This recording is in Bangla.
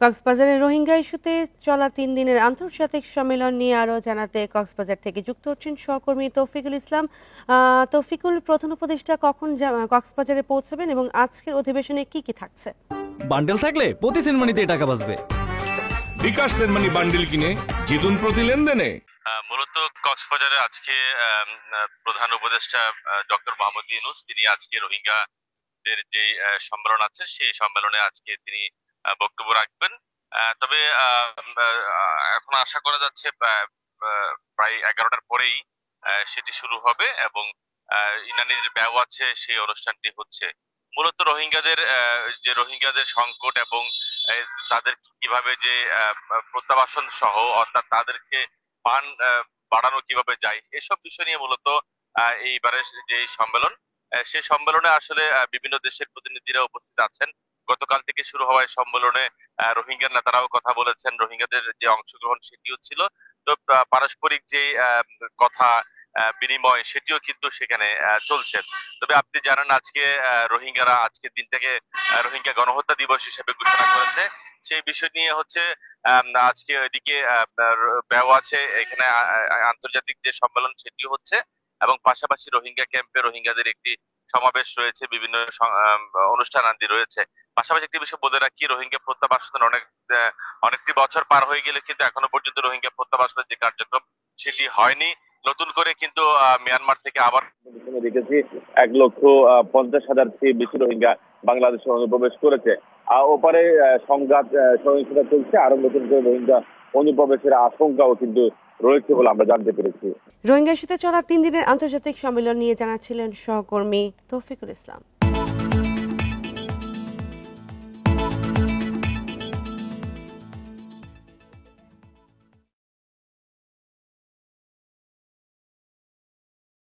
কক্সবাজারে রোহিঙ্গা ইস্যুতে চলা ৩ দিনের আন্তর্জাতিক সম্মেলন নিয়ে আরও জানাতে কক্সবাজার থেকে যুক্ত হচ্ছেন সহকর্মী তৌফিকুল ইসলাম। তৌফিকুল, প্রধান উপদেষ্টা কখন কক্সবাজারে পৌঁছাবেন এবং আজকের অধিবেশনে কি কি থাকছে? বান্ডেল থাকলে প্রতি সেনমানিতে টাকা বাঁচবে। বিকাশ সেনমানি বান্ডেল কিনে জিতুন প্রতি লেনদেনে। মূলত কক্সবাজারে আজকে প্রধান উপদেষ্টা ডক্টর মোহাম্মদ ইউনূস তিনি আজকে রোহিঙ্গাদের যে সম্মেলন আছে সেই সম্মেলনে আজকে তিনি বক্তব্য রাখবেন। তবে এখন আশা করা যাচ্ছে প্রায় 11টার পরেই সেটি শুরু হবে এবং ইনানির ব্যাও আছে সেই অনুষ্ঠানটি হচ্ছে। মূলত রোহিঙ্গাদের সংকট এবং তাদের কিভাবে যে প্রত্যাবাসন সহ অর্থাৎ তাদেরকে মান বাড়ানো কিভাবে যায় এসব বিষয় নিয়ে মূলত এইবারের যে সম্মেলন সেই সম্মেলনে আসলে বিভিন্ন দেশের প্রতিনিধিরা উপস্থিত আছেন। গতকাল থেকে শুরু হওয়া এই সম্মেলনে রোহিঙ্গা নেতারাও কথা বলেছেন, রোহিঙ্গাদের যে অংশগ্রহণ সেটিও ছিল। তো পারস্পরিক যে কথা বিনিময় সেটিও কিন্তু সেখানে চলছে। তবে আপনি জানেন আজকে রোহিঙ্গারা আজকের দিনটাকে রোহিঙ্গা গণহত্যা দিবস হিসেবে ঘোষণা করেছে। সেই বিষয় নিয়ে হচ্ছে আজকে ওইদিকে ব্যাও আছে, এখানে আন্তর্জাতিক যে সম্মেলন সেটিও হচ্ছে এবং পাশাপাশি রোহিঙ্গা ক্যাম্পে রোহিঙ্গাদের একটি সমাবেশ রয়েছে, বিভিন্ন অনুষ্ঠান আদি রয়েছে। পাশাপাশি একটি বিষয় বলে রাখি, রোহিঙ্গা প্রত্যাবাসনের অনেকটি বছর পার হয়ে গেলে কিন্তু এখনো পর্যন্ত রোহিঙ্গা প্রত্যাবাসনের যে কার্যক্রম সেটি হয়নি। নতুন করে কিন্তু মিয়ানমার থেকে আবার দেখেছি 1,50,000 চেয়ে বেশি রোহিঙ্গা বাংলাদেশে অনুপ্রবেশ করেছে। ওপারে সংঘাত সহিংসতা চলছে, আরো নতুন করে রোহিঙ্গা অনুপ্রবেশের আশঙ্কাও কিন্তু রয়েছে বলে আমরা জানতে পেরেছি। রোহিঙ্গা ইস্যুতে চলা 3 দিনের আন্তর্জাতিক সম্মেলন নিয়ে জানাচ্ছিলেন সহকর্মী তৌফিকুল ইসলাম।